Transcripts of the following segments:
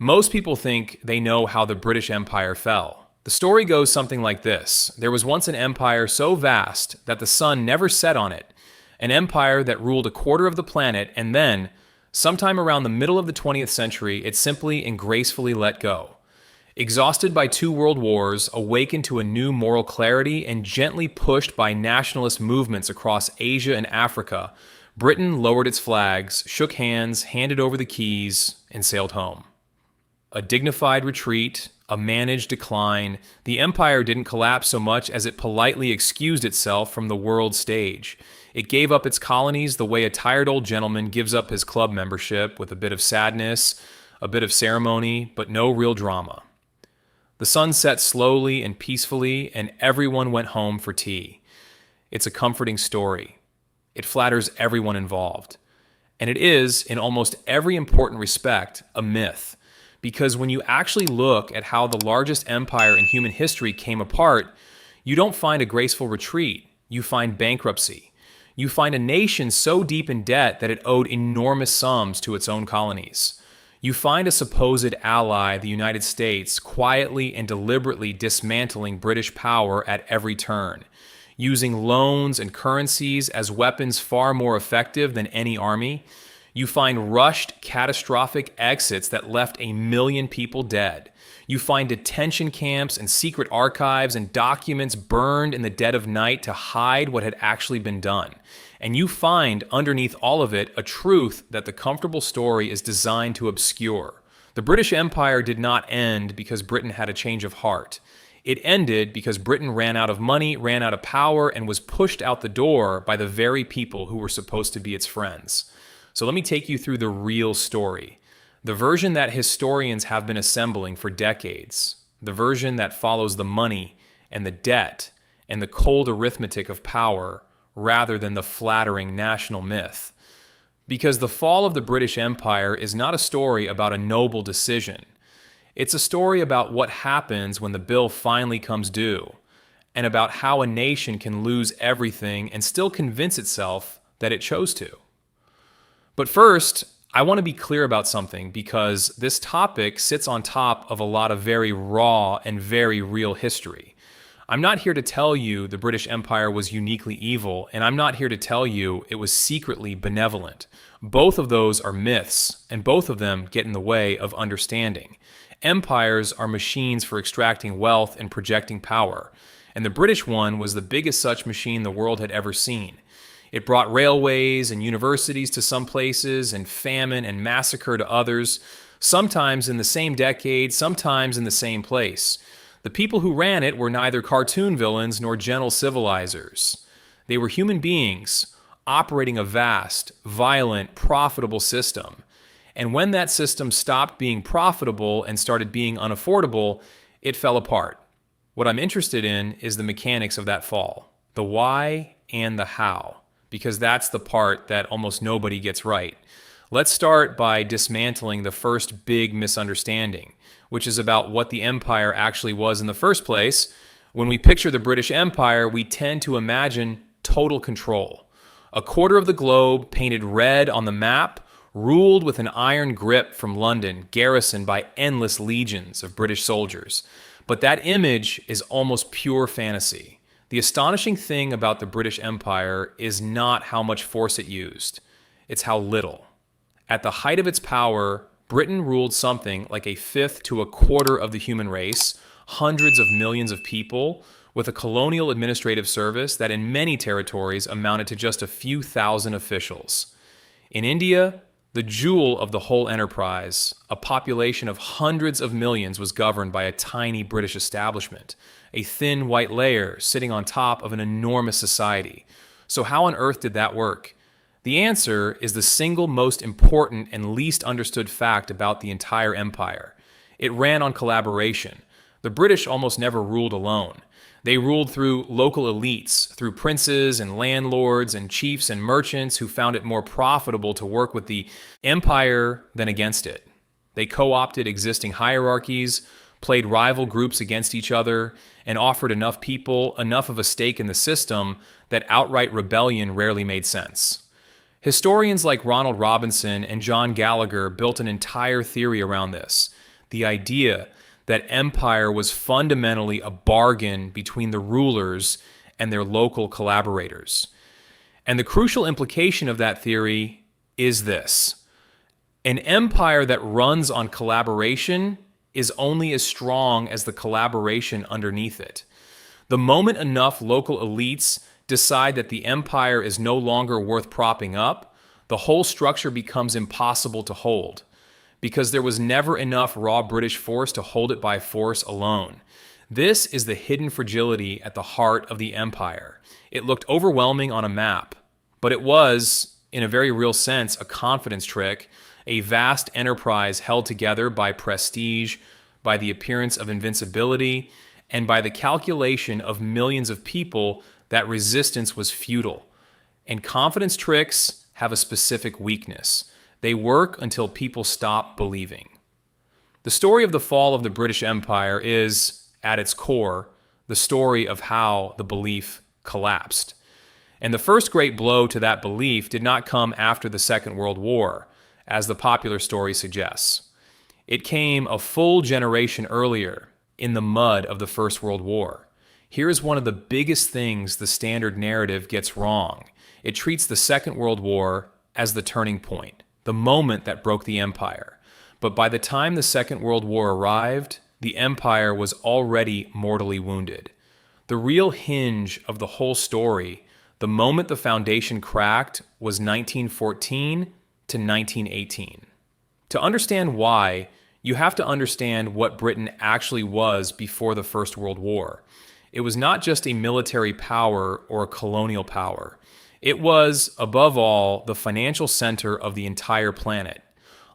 Most people think they know how the British Empire fell. The story goes something like this. There was once an empire so vast that the sun never set on it, an empire that ruled a quarter of the planet, and then, sometime around the middle of the 20th century, it simply and gracefully let go. Exhausted by two world wars, awakened to a new moral clarity, and gently pushed by nationalist movements across Asia and Africa, Britain lowered its flags, shook hands, handed over the keys, and sailed home. A dignified retreat, a managed decline, the empire didn't collapse so much as it politely excused itself from the world stage. It gave up its colonies the way a tired old gentleman gives up his club membership, with a bit of sadness, a bit of ceremony, but no real drama. The sun set slowly and peacefully, and everyone went home for tea. It's a comforting story. It flatters everyone involved. And it is, in almost every important respect, a myth. Because when you actually look at how the largest empire in human history came apart, you don't find a graceful retreat. You find bankruptcy. You find a nation so deep in debt that it owed enormous sums to its own colonies. You find a supposed ally, the United States, quietly and deliberately dismantling British power at every turn, using loans and currencies as weapons far more effective than any army. You find rushed, catastrophic exits that left 1 million people dead. You find detention camps and secret archives and documents burned in the dead of night to hide what had actually been done. And you find, underneath all of it, a truth that the comfortable story is designed to obscure. The British Empire did not end because Britain had a change of heart. It ended because Britain ran out of money, ran out of power, and was pushed out the door by the very people who were supposed to be its friends. So let me take you through the real story. The version that historians have been assembling for decades. The version that follows the money and the debt and the cold arithmetic of power rather than the flattering national myth. Because the fall of the British Empire is not a story about a noble decision. It's a story about what happens when the bill finally comes due, and about how a nation can lose everything and still convince itself that it chose to. But first, I want to be clear about something, because this topic sits on top of a lot of very raw and very real history. I'm not here to tell you the British Empire was uniquely evil, and I'm not here to tell you it was secretly benevolent. Both of those are myths, and both of them get in the way of understanding. Empires are machines for extracting wealth and projecting power, and the British one was the biggest such machine the world had ever seen. It brought railways and universities to some places, and famine and massacre to others, sometimes in the same decade, sometimes in the same place. The people who ran it were neither cartoon villains nor gentle civilizers. They were human beings operating a vast, violent, profitable system. And when that system stopped being profitable and started being unaffordable, it fell apart. What I'm interested in is the mechanics of that fall, the why and the how, because that's the part that almost nobody gets right. Let's start by dismantling the first big misunderstanding, which is about what the empire actually was in the first place. When we picture the British Empire, we tend to imagine total control. A quarter of the globe painted red on the map, ruled with an iron grip from London, garrisoned by endless legions of British soldiers. But that image is almost pure fantasy. The astonishing thing about the British Empire is not how much force it used, it's how little. At the height of its power, Britain ruled something like a fifth to a quarter of the human race, hundreds of millions of people, with a colonial administrative service that in many territories amounted to just a few thousand officials. In India, the jewel of the whole enterprise, a population of hundreds of millions was governed by a tiny British establishment, a thin white layer sitting on top of an enormous society. So how on earth did that work? The answer is the single most important and least understood fact about the entire empire. It ran on collaboration. The British almost never ruled alone. They ruled through local elites, through princes and landlords and chiefs and merchants who found it more profitable to work with the empire than against it. They co-opted existing hierarchies, played rival groups against each other, and offered enough people enough of a stake in the system that outright rebellion rarely made sense. Historians like Ronald Robinson and John Gallagher built an entire theory around this. the idea that empire was fundamentally a bargain between the rulers and their local collaborators. And the crucial implication of that theory is this: an empire that runs on collaboration is only as strong as the collaboration underneath it. The moment enough local elites decide that the empire is no longer worth propping up, the whole structure becomes impossible to hold, because there was never enough raw British force to hold it by force alone. This is the hidden fragility at the heart of the empire. It looked overwhelming on a map, but it was, in a very real sense, a confidence trick, a vast enterprise held together by prestige, by the appearance of invincibility, and by the calculation of millions of people that resistance was futile. And confidence tricks have a specific weakness. They work until people stop believing. The story of the fall of the British Empire is, at its core, the story of how the belief collapsed. And the first great blow to that belief did not come after the Second World War, as the popular story suggests. It came a full generation earlier, in the mud of the First World War. Here is one of the biggest things the standard narrative gets wrong. It treats the Second World War as the turning point, the moment that broke the empire. But by the time the Second World War arrived, the empire was already mortally wounded. The real hinge of the whole story, the moment the foundation cracked, was 1914 to 1918. To understand why, you have to understand what Britain actually was before the First World War. It was not just a military power or a colonial power. It was, above all, the financial center of the entire planet.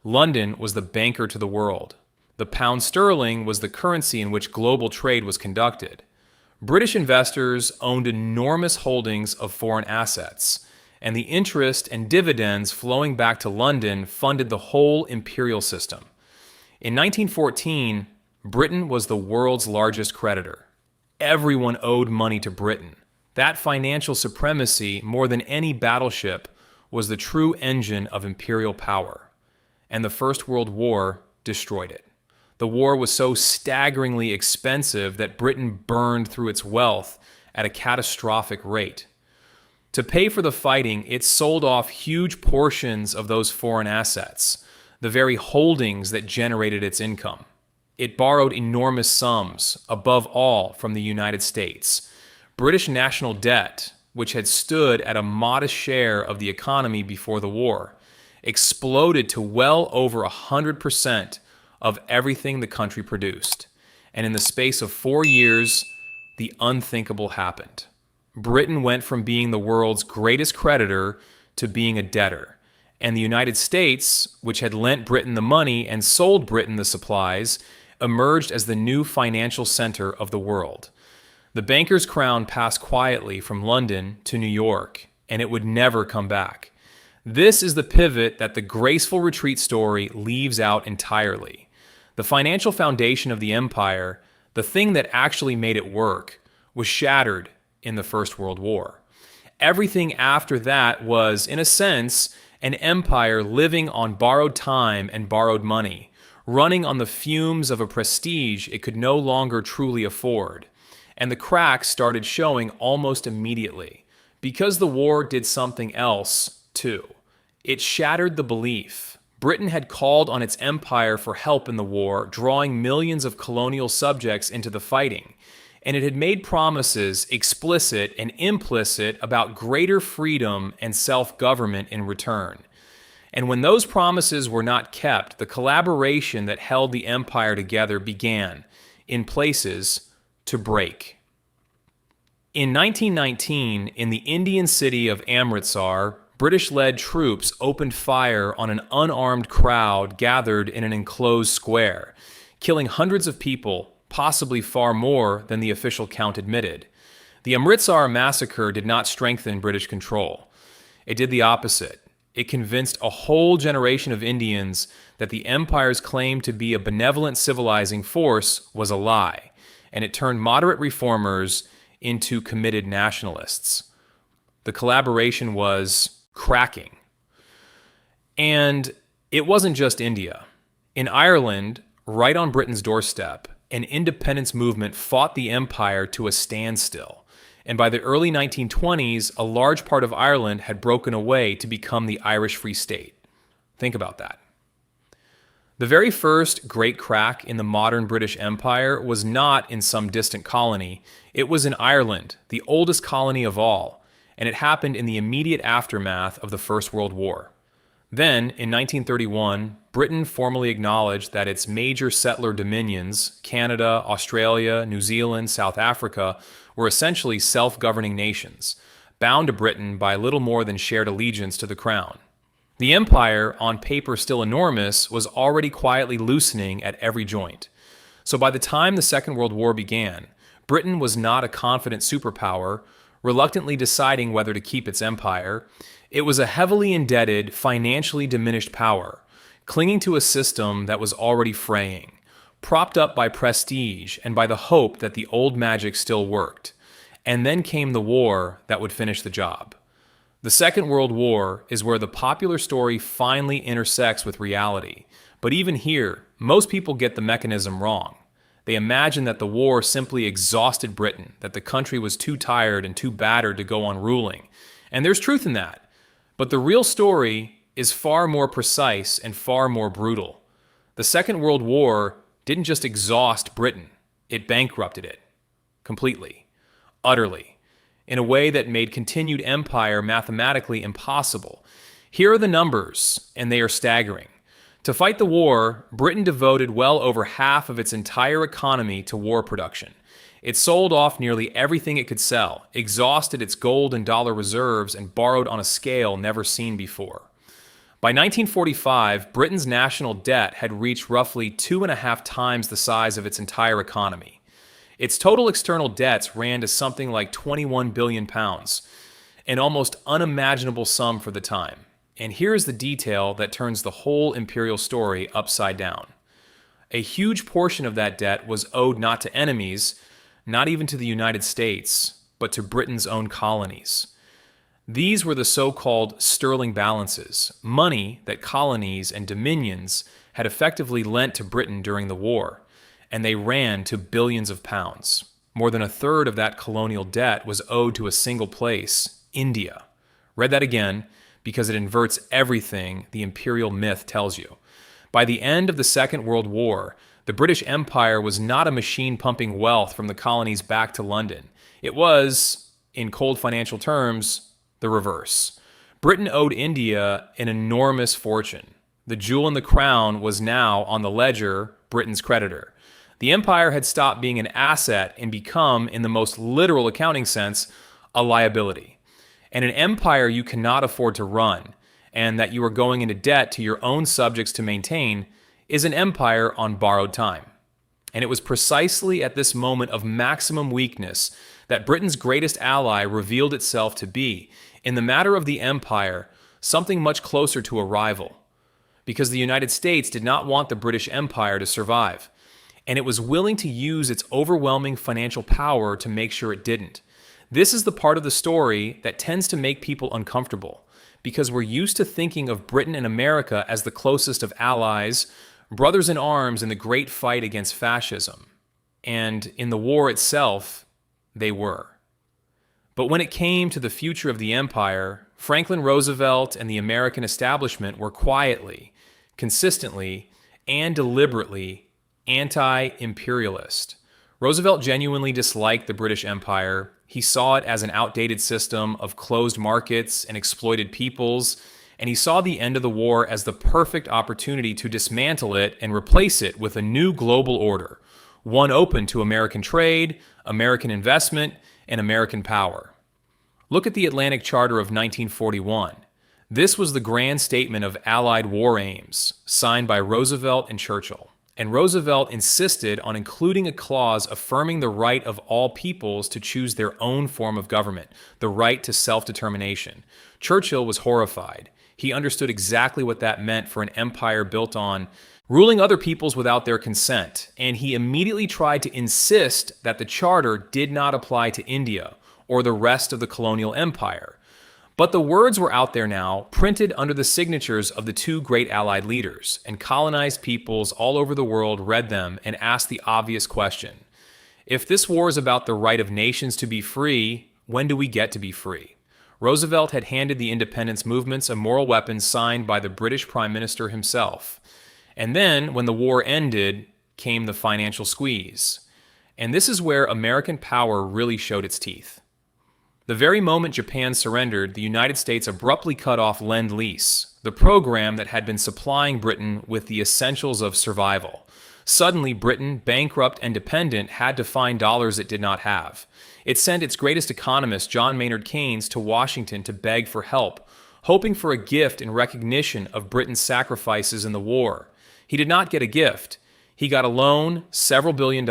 London was the banker to the world. The pound sterling was the currency in which global trade was conducted. British investors owned enormous holdings of foreign assets, and the interest and dividends flowing back to London funded the whole imperial system. In 1914, Britain was the world's largest creditor. Everyone owed money to Britain. That financial supremacy, more than any battleship, was the true engine of imperial power. And the First World War destroyed it. The war was so staggeringly expensive that Britain burned through its wealth at a catastrophic rate. To pay for the fighting, it sold off huge portions of those foreign assets, the very holdings that generated its income. It borrowed enormous sums, above all from the United States. British national debt, which had stood at a modest share of the economy before the war, exploded to well over 100% of everything the country produced. And in the space of 4 years, the unthinkable happened. Britain went from being the world's greatest creditor to being a debtor. And the United States, which had lent Britain the money and sold Britain the supplies, emerged as the new financial center of the world. The banker's crown passed quietly from London to New York, and it would never come back. This is the pivot that the graceful retreat story leaves out entirely. The financial foundation of the empire, the thing that actually made it work, was shattered in the First World War. Everything after that was, in a sense, an empire living on borrowed time and borrowed money, running on the fumes of a prestige it could no longer truly afford. And the cracks started showing almost immediately, because the war did something else, too. It shattered the belief. Britain had called on its empire for help in the war, drawing millions of colonial subjects into the fighting. And it had made promises, explicit and implicit, about greater freedom and self-government in return. And when those promises were not kept, the collaboration that held the empire together began, in places, to break. In 1919, in the Indian city of Amritsar, British-led troops opened fire on an unarmed crowd gathered in an enclosed square, killing hundreds of people, possibly far more than the official count admitted. The Amritsar massacre did not strengthen British control. It did the opposite. It convinced a whole generation of Indians that the empire's claim to be a benevolent civilizing force was a lie, and it turned moderate reformers into committed nationalists. The collaboration was cracking. And it wasn't just India. In Ireland, Right on Britain's doorstep, an independence movement fought the empire to a standstill. And by the early 1920s, a large part of Ireland had broken away to become the Irish Free State. Think about that. The very first great crack in the modern British Empire was not in some distant colony. It was in Ireland, the oldest colony of all, and it happened in the immediate aftermath of the First World War. Then, in 1931, Britain formally acknowledged that its major settler dominions, Canada, Australia, New Zealand, South Africa, were essentially self-governing nations, bound to Britain by little more than shared allegiance to the crown. The empire, on paper still enormous, was already quietly loosening at every joint. So by the time the Second World War began, Britain was not a confident superpower, reluctantly deciding whether to keep its empire. It was a heavily indebted, financially diminished power, clinging to a system that was already fraying, propped up by prestige and by the hope that the old magic still worked. And then came the war that would finish the job. The Second World War is where the popular story finally intersects with reality. But even here, most people get the mechanism wrong. They imagine that the war simply exhausted Britain, that the country was too tired and too battered to go on ruling. And there's truth in that. But the real story is far more precise and far more brutal. The Second World War didn't just exhaust Britain, it bankrupted it. Completely. Utterly. In a way that made continued empire mathematically impossible. Here are the numbers, and they are staggering. To fight the war, Britain devoted well over half of its entire economy to war production. It sold off nearly everything it could sell, exhausted its gold and dollar reserves, and borrowed on a scale never seen before. By 1945, Britain's national debt had reached roughly 2.5 times the size of its entire economy. Its total external debts ran to something like £21 billion, an almost unimaginable sum for the time. And here's the detail that turns the whole imperial story upside down. A huge portion of that debt was owed not to enemies, not even to the United States, but to Britain's own colonies. These were the so-called sterling balances, money that colonies and dominions had effectively lent to Britain during the war. And they ran to billions of pounds. More than a third of that colonial debt was owed to a single place, India. Read that again, because it inverts everything the imperial myth tells you. By the end of the Second World War, the British Empire was not a machine pumping wealth from the colonies back to London. It was, in cold financial terms, the reverse. Britain owed India an enormous fortune. The jewel in the crown was now, on the ledger, Britain's creditor. The empire had stopped being an asset and become, in the most literal accounting sense, a liability. And an empire you cannot afford to run, and that you are going into debt to your own subjects to maintain, is an empire on borrowed time. And it was precisely at this moment of maximum weakness that Britain's greatest ally revealed itself to be, in the matter of the empire, something much closer to a rival. Because the United States did not want the British Empire to survive. And it was willing to use its overwhelming financial power to make sure it didn't. This is the part of the story that tends to make people uncomfortable, because we're used to thinking of Britain and America as the closest of allies, brothers in arms in the great fight against fascism. And in the war itself, they were. But when it came to the future of the empire, Franklin Roosevelt and the American establishment were quietly, consistently, and deliberately anti-imperialist. Roosevelt genuinely disliked the British Empire. He saw it as an outdated system of closed markets and exploited peoples, and he saw the end of the war as the perfect opportunity to dismantle it and replace it with a new global order, one open to American trade, American investment, and American power. Look at the Atlantic Charter of 1941. This was the grand statement of Allied war aims, signed by Roosevelt and Churchill. And Roosevelt insisted on including a clause affirming the right of all peoples to choose their own form of government, the right to self-determination. Churchill was horrified. He understood exactly what that meant for an empire built on ruling other peoples without their consent, and he immediately tried to insist that the charter did not apply to India or the rest of the colonial empire. But the words were out there now, printed under the signatures of the two great Allied leaders, and colonized peoples all over the world read them and asked the obvious question. If this war is about the right of nations to be free, when do we get to be free? Roosevelt had handed the independence movements a moral weapon signed by the British Prime Minister himself. And then, when the war ended, came the financial squeeze. And this is where American power really showed its teeth. The very moment Japan surrendered, the United States abruptly cut off Lend-Lease, the program that had been supplying Britain with the essentials of survival. Suddenly, Britain, bankrupt and dependent, had to find dollars it did not have. It sent its greatest economist, John Maynard Keynes, to Washington to beg for help, hoping for a gift in recognition of Britain's sacrifices in the war. He did not get a gift. He got a loan, several $billion,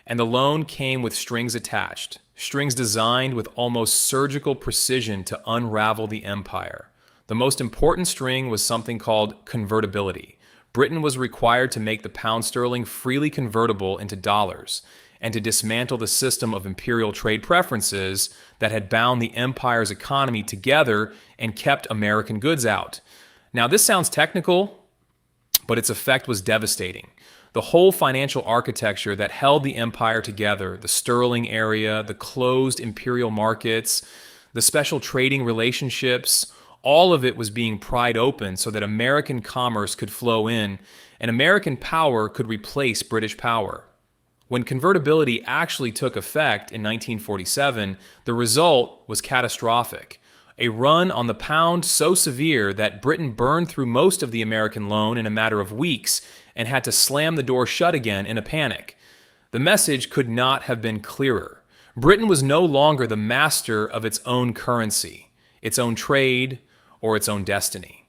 and the loan came with strings attached. Strings designed with almost surgical precision to unravel the empire. The most important string was something called convertibility. Britain was required to make the pound sterling freely convertible into dollars and to dismantle the system of imperial trade preferences that had bound the empire's economy together and kept American goods out. Now, this sounds technical, but its effect was devastating. The whole financial architecture that held the empire together, the sterling area, the closed imperial markets, the special trading relationships, all of it was being pried open so that American commerce could flow in and American power could replace British power. When convertibility actually took effect in 1947, the result was catastrophic. A run on the pound so severe that Britain burned through most of the American loan in a matter of weeks and had to slam the door shut again in a panic. The message could not have been clearer. Britain was no longer the master of its own currency, its own trade, or its own destiny.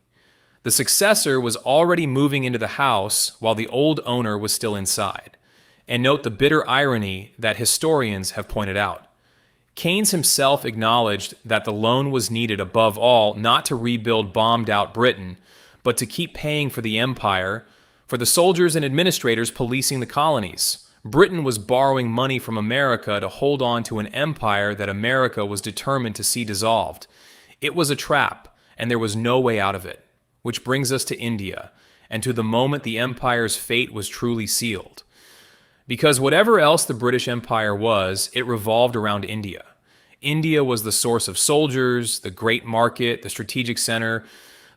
The successor was already moving into the house while the old owner was still inside. And note the bitter irony that historians have pointed out. Keynes himself acknowledged that the loan was needed above all not to rebuild bombed-out Britain, but to keep paying for the empire, for the soldiers and administrators policing the colonies. Britain was borrowing money from America to hold on to an empire that America was determined to see dissolved. It was a trap, and there was no way out of it. Which brings us to India, and to the moment the empire's fate was truly sealed. Because whatever else the British Empire was, it revolved around India. India was the source of soldiers, the great market, the strategic center,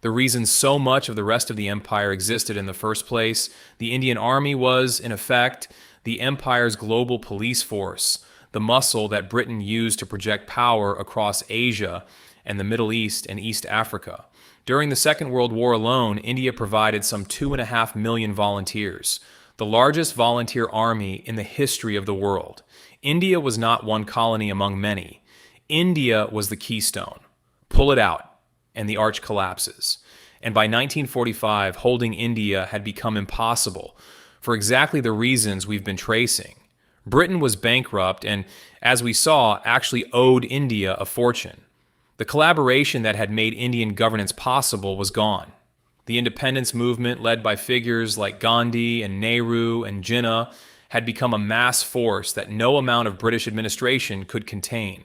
the reason so much of the rest of the empire existed in the first place. The Indian Army was, in effect, the empire's global police force, the muscle that Britain used to project power across Asia and the Middle East and East Africa. During the Second World War alone, India provided some 2.5 million volunteers, the largest volunteer army in the history of the world. India was not one colony among many. India was the keystone. Pull it out, and the arch collapses. And by 1945, holding India had become impossible for exactly the reasons we've been tracing. Britain was bankrupt and, as we saw, actually owed India a fortune. The collaboration that had made Indian governance possible was gone. The independence movement, led by figures like Gandhi and Nehru and Jinnah, had become a mass force that no amount of British administration could contain.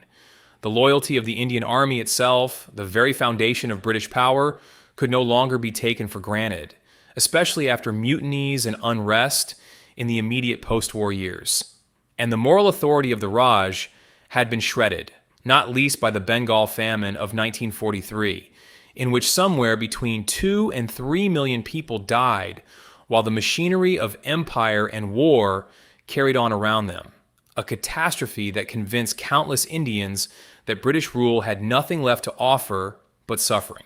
The loyalty of the Indian Army itself, the very foundation of British power, could no longer be taken for granted, especially after mutinies and unrest in the immediate post-war years. And the moral authority of the Raj had been shredded, not least by the Bengal famine of 1943, in which somewhere between 2 and 3 million people died while the machinery of empire and war carried on around them. A catastrophe that convinced countless Indians that British rule had nothing left to offer but suffering.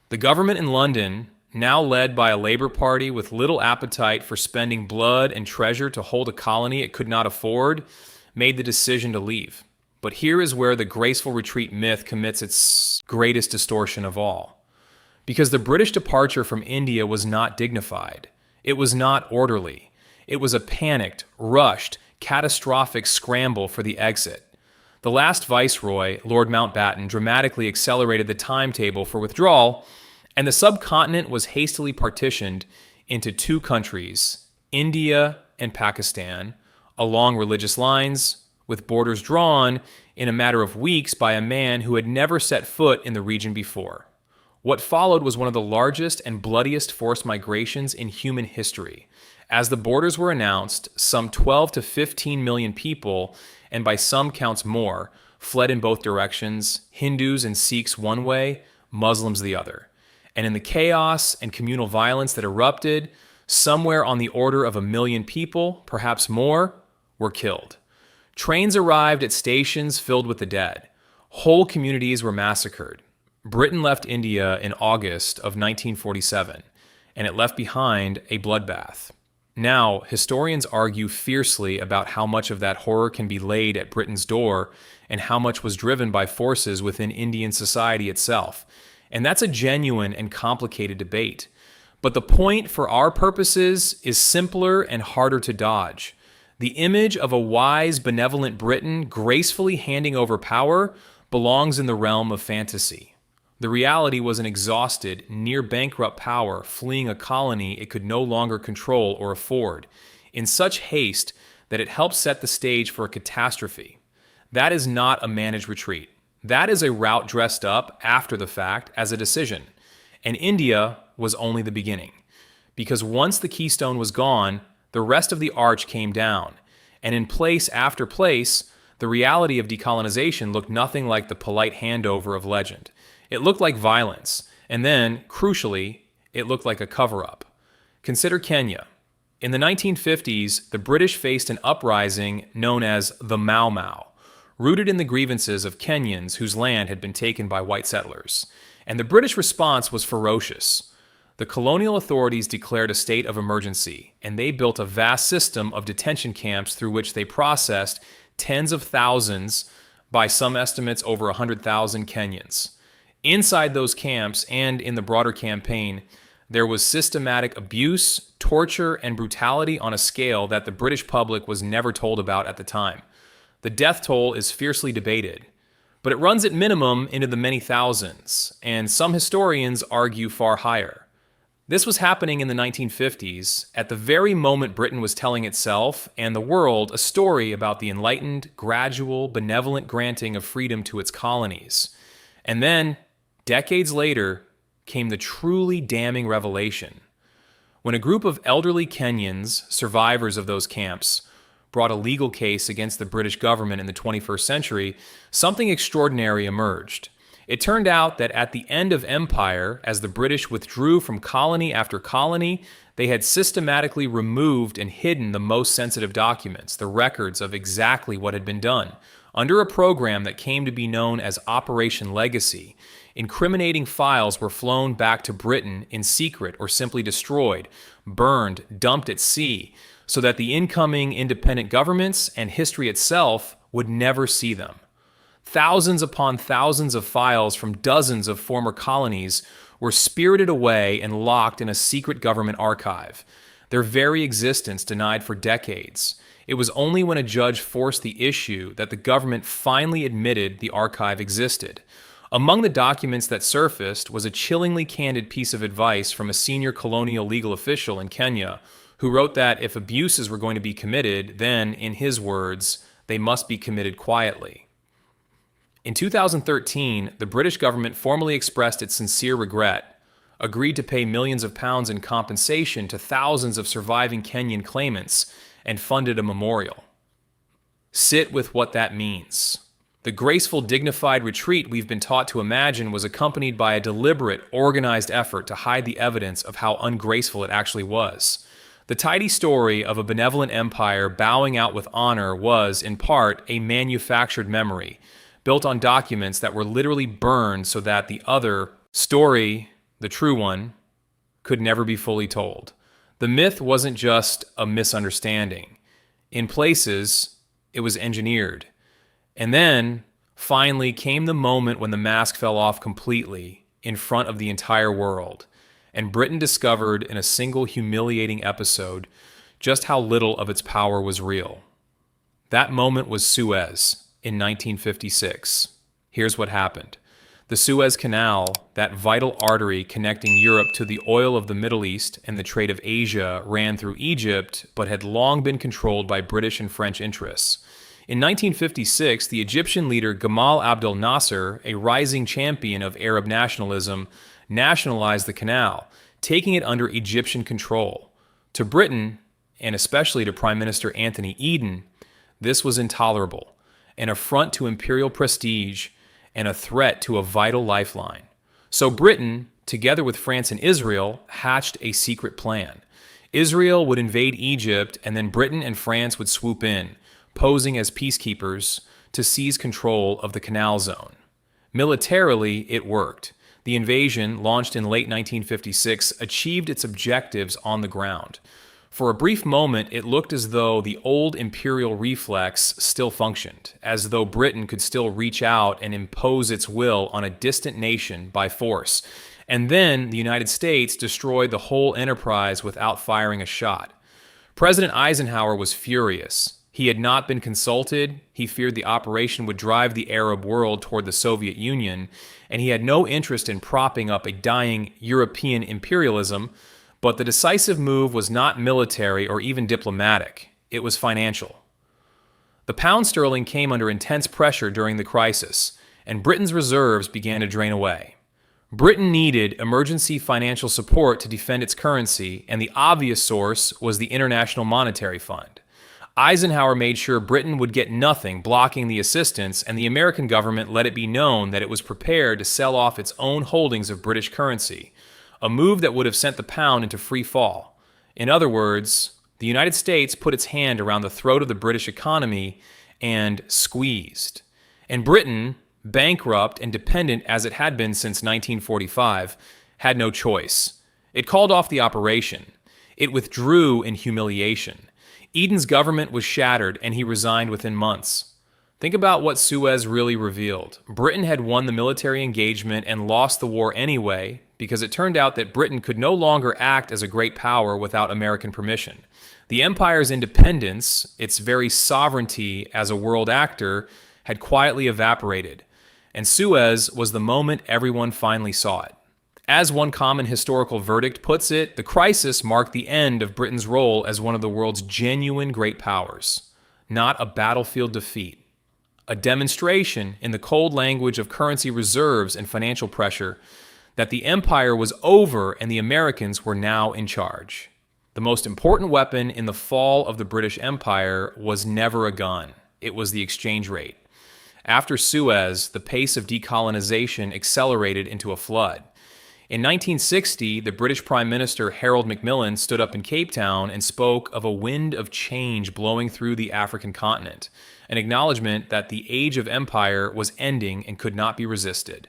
The government in London, now led by a Labour Party with little appetite for spending blood and treasure to hold a colony it could not afford, made the decision to leave. But here is where the graceful retreat myth commits its greatest distortion of all. Because the British departure from India was not dignified. It was not orderly. It was a panicked, rushed, catastrophic scramble for the exit. The last viceroy, Lord Mountbatten, dramatically accelerated the timetable for withdrawal, and the subcontinent was hastily partitioned into 2 countries, India and Pakistan, along religious lines, with borders drawn in a matter of weeks by a man who had never set foot in the region before. What followed was one of the largest and bloodiest forced migrations in human history. As the borders were announced, some 12 to 15 million people, and by some counts more, fled in both directions, Hindus and Sikhs one way, Muslims the other. And in the chaos and communal violence that erupted, somewhere on the order of 1 million people, perhaps more, were killed. Trains arrived at stations filled with the dead. Whole communities were massacred. Britain left India in August of 1947, and it left behind a bloodbath. Now, historians argue fiercely about how much of that horror can be laid at Britain's door and how much was driven by forces within Indian society itself. And that's a genuine and complicated debate. But the point for our purposes is simpler and harder to dodge. The image of a wise, benevolent Britain gracefully handing over power belongs in the realm of fantasy. The reality was an exhausted, near-bankrupt power fleeing a colony it could no longer control or afford, in such haste that it helped set the stage for a catastrophe. That is not a managed retreat. That is a route dressed up after the fact as a decision. And India was only the beginning. Because once the keystone was gone, the rest of the arch came down. And in place after place, the reality of decolonization looked nothing like the polite handover of legend. It looked like violence, and then, crucially, it looked like a cover-up. Consider Kenya. In the 1950s, the British faced an uprising known as the Mau Mau, rooted in the grievances of Kenyans whose land had been taken by white settlers. And the British response was ferocious. The colonial authorities declared a state of emergency, and they built a vast system of detention camps through which they processed tens of thousands, by some estimates over 100,000 Kenyans. Inside those camps and in the broader campaign, there was systematic abuse, torture, and brutality on a scale that the British public was never told about at the time. The death toll is fiercely debated, but it runs at minimum into the many thousands, and some historians argue far higher. This was happening in the 1950s, at the very moment Britain was telling itself and the world a story about the enlightened, gradual, benevolent granting of freedom to its colonies. And then, decades later, came the truly damning revelation. When a group of elderly Kenyans, survivors of those camps, brought a legal case against the British government in the 21st century, something extraordinary emerged. It turned out that at the end of empire, as the British withdrew from colony after colony, they had systematically removed and hidden the most sensitive documents, the records of exactly what had been done, under a program that came to be known as Operation Legacy. Incriminating files were flown back to Britain in secret or simply destroyed, burned, dumped at sea, so that the incoming independent governments and history itself would never see them. Thousands upon thousands of files from dozens of former colonies were spirited away and locked in a secret government archive, their very existence denied for decades. It was only when a judge forced the issue that the government finally admitted the archive existed. Among the documents that surfaced was a chillingly candid piece of advice from a senior colonial legal official in Kenya who wrote that if abuses were going to be committed, then, in his words, they must be committed quietly. In 2013, the British government formally expressed its sincere regret, agreed to pay millions of pounds in compensation to thousands of surviving Kenyan claimants, and funded a memorial. Sit with what that means. The graceful, dignified retreat we've been taught to imagine was accompanied by a deliberate, organized effort to hide the evidence of how ungraceful it actually was. The tidy story of a benevolent empire bowing out with honor was, in part, a manufactured memory, built on documents that were literally burned so that the other story, the true one, could never be fully told. The myth wasn't just a misunderstanding. In places, it was engineered. And then, finally, came the moment when the mask fell off completely in front of the entire world, and Britain discovered in a single humiliating episode just how little of its power was real. That moment was Suez in 1956. Here's what happened. The Suez Canal, that vital artery connecting Europe to the oil of the Middle East and the trade of Asia, ran through Egypt, but had long been controlled by British and French interests. In 1956, the Egyptian leader Gamal Abdel Nasser, a rising champion of Arab nationalism, nationalized the canal, taking it under Egyptian control. To Britain, and especially to Prime Minister Anthony Eden, this was intolerable, an affront to imperial prestige, and a threat to a vital lifeline. So Britain, together with France and Israel, hatched a secret plan. Israel would invade Egypt, and then Britain and France would swoop in, posing as peacekeepers to seize control of the canal zone. Militarily, it worked. The invasion, launched in late 1956, achieved its objectives on the ground. For a brief moment, it looked as though the old imperial reflex still functioned, as though Britain could still reach out and impose its will on a distant nation by force. And then the United States destroyed the whole enterprise without firing a shot. President Eisenhower was furious. He had not been consulted, he feared the operation would drive the Arab world toward the Soviet Union, and he had no interest in propping up a dying European imperialism, but the decisive move was not military or even diplomatic, it was financial. The pound sterling came under intense pressure during the crisis, and Britain's reserves began to drain away. Britain needed emergency financial support to defend its currency, and the obvious source was the International Monetary Fund. Eisenhower made sure Britain would get nothing blocking the assistance, and the American government let it be known that it was prepared to sell off its own holdings of British currency, a move that would have sent the pound into free fall. In other words, the United States put its hand around the throat of the British economy and squeezed. And Britain, bankrupt and dependent as it had been since 1945, had no choice. It called off the operation. It withdrew in humiliation. Eden's government was shattered, and he resigned within months. Think about what Suez really revealed. Britain had won the military engagement and lost the war anyway, because it turned out that Britain could no longer act as a great power without American permission. The empire's independence, its very sovereignty as a world actor, had quietly evaporated, and Suez was the moment everyone finally saw it. As one common historical verdict puts it, the crisis marked the end of Britain's role as one of the world's genuine great powers, not a battlefield defeat. A demonstration, in the cold language of currency reserves and financial pressure, that the empire was over and the Americans were now in charge. The most important weapon in the fall of the British Empire was never a gun. It was the exchange rate. After Suez, the pace of decolonization accelerated into a flood. In 1960, the British Prime Minister Harold Macmillan stood up in Cape Town and spoke of a wind of change blowing through the African continent, an acknowledgement that the age of empire was ending and could not be resisted.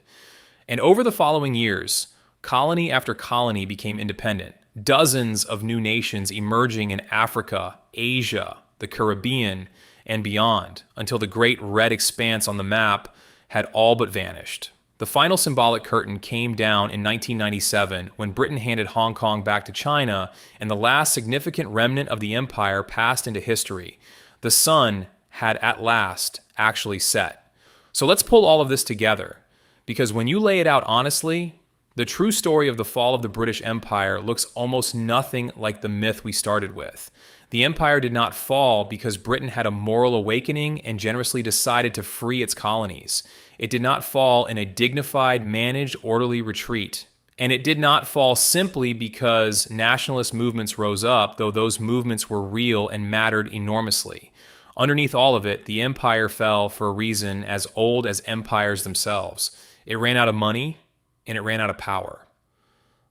And over the following years, colony after colony became independent, dozens of new nations emerging in Africa, Asia, the Caribbean, and beyond, until the great red expanse on the map had all but vanished. The final symbolic curtain came down in 1997 when Britain handed Hong Kong back to China, and the last significant remnant of the empire passed into history. The sun had at last actually set. So let's pull all of this together, because when you lay it out honestly, the true story of the fall of the British Empire looks almost nothing like the myth we started with. The empire did not fall because Britain had a moral awakening and generously decided to free its colonies. It did not fall in a dignified, managed, orderly retreat. And it did not fall simply because nationalist movements rose up, though those movements were real and mattered enormously. Underneath all of it, the empire fell for a reason as old as empires themselves. It ran out of money, and it ran out of power.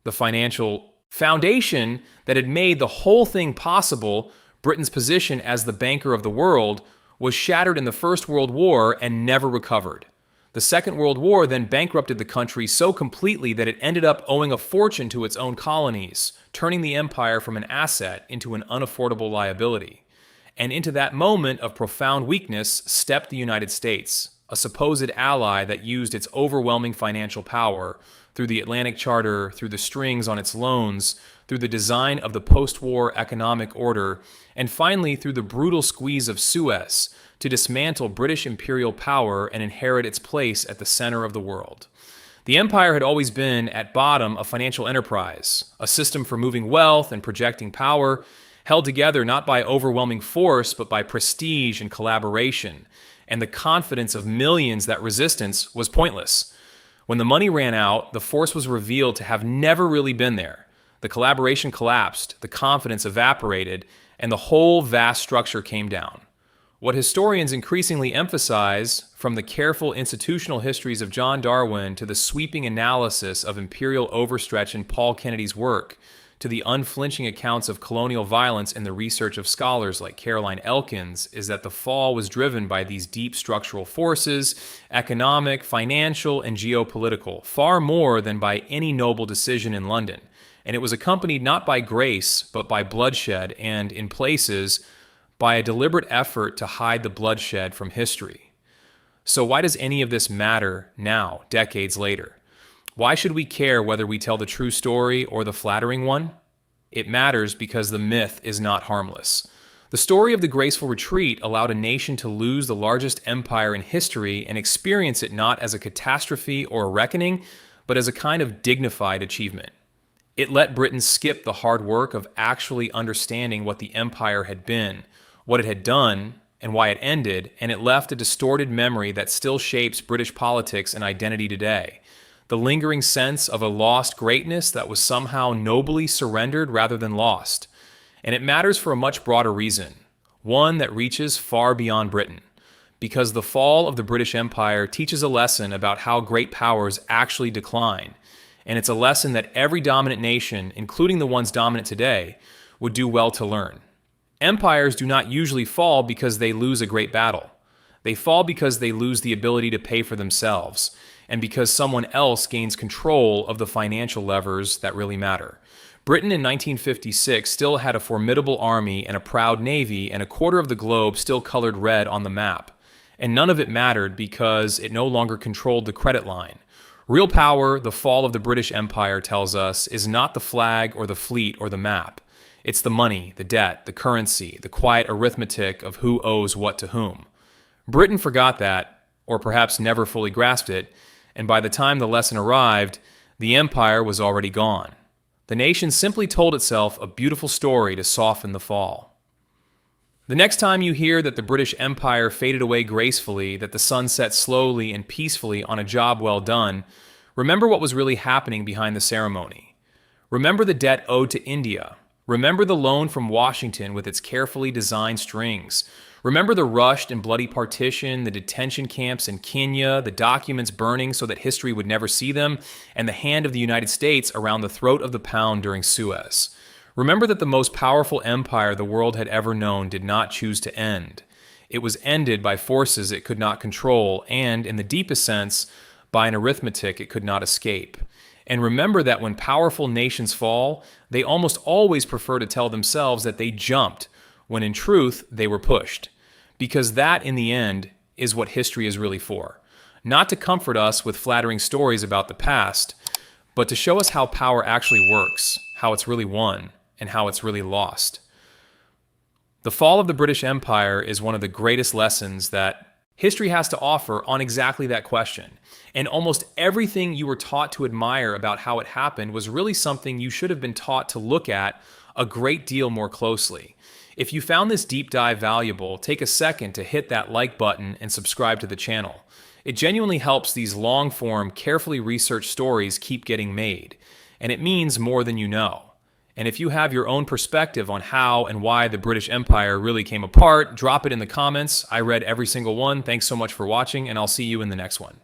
The financial foundation that had made the whole thing possible, Britain's position as the banker of the world, was shattered in the First World War and never recovered. The Second World War then bankrupted the country so completely that it ended up owing a fortune to its own colonies, turning the empire from an asset into an unaffordable liability. And into that moment of profound weakness stepped the United States, a supposed ally that used its overwhelming financial power through the Atlantic Charter, through the strings on its loans, through the design of the post-war economic order, and finally through the brutal squeeze of Suez to dismantle British imperial power and inherit its place at the center of the world. The empire had always been, at bottom, a financial enterprise, a system for moving wealth and projecting power, held together not by overwhelming force, but by prestige and collaboration, and the confidence of millions that resistance was pointless. When the money ran out, the force was revealed to have never really been there. The collaboration collapsed, the confidence evaporated, and the whole vast structure came down. What historians increasingly emphasize, from the careful institutional histories of John Darwin to the sweeping analysis of imperial overstretch in Paul Kennedy's work, to the unflinching accounts of colonial violence in the research of scholars like Caroline Elkins, is that the fall was driven by these deep structural forces, economic, financial, and geopolitical, far more than by any noble decision in London. And it was accompanied not by grace, but by bloodshed, and, in places, by a deliberate effort to hide the bloodshed from history. So why does any of this matter now, decades later? Why should we care whether we tell the true story or the flattering one? It matters because the myth is not harmless. The story of the graceful retreat allowed a nation to lose the largest empire in history and experience it not as a catastrophe or a reckoning, but as a kind of dignified achievement. It let Britain skip the hard work of actually understanding what the empire had been, what it had done, and why it ended, and it left a distorted memory that still shapes British politics and identity today. The lingering sense of a lost greatness that was somehow nobly surrendered rather than lost. And it matters for a much broader reason, one that reaches far beyond Britain. Because the fall of the British Empire teaches a lesson about how great powers actually decline. And it's a lesson that every dominant nation, including the ones dominant today, would do well to learn. Empires do not usually fall because they lose a great battle. They fall because they lose the ability to pay for themselves, and because someone else gains control of the financial levers that really matter. Britain in 1956 still had a formidable army and a proud navy, and a quarter of the globe still colored red on the map. And none of it mattered because it no longer controlled the credit line. Real power, the fall of the British Empire tells us, is not the flag or the fleet or the map. It's the money, the debt, the currency, the quiet arithmetic of who owes what to whom. Britain forgot that, or perhaps never fully grasped it, and by the time the lesson arrived, the empire was already gone. The nation simply told itself a beautiful story to soften the fall. The next time you hear that the British Empire faded away gracefully, that the sun set slowly and peacefully on a job well done, remember what was really happening behind the ceremony. Remember the debt owed to India. Remember the loan from Washington with its carefully designed strings. Remember the rushed and bloody partition, the detention camps in Kenya, the documents burning so that history would never see them, and the hand of the United States around the throat of the pound during Suez. Remember that the most powerful empire the world had ever known did not choose to end. It was ended by forces it could not control, and, in the deepest sense, by an arithmetic it could not escape. And remember that when powerful nations fall, they almost always prefer to tell themselves that they jumped, when in truth they were pushed. Because that, in the end, is what history is really for. Not to comfort us with flattering stories about the past, but to show us how power actually works, how it's really won, and how it's really lost. The fall of the British Empire is one of the greatest lessons that history has to offer on exactly that question. And almost everything you were taught to admire about how it happened was really something you should have been taught to look at a great deal more closely. If you found this deep dive valuable, take a second to hit that like button and subscribe to the channel. It genuinely helps these long-form, carefully researched stories keep getting made. And it means more than you know. And if you have your own perspective on how and why the British Empire really came apart, drop it in the comments. I read every single one. Thanks so much for watching, and I'll see you in the next one.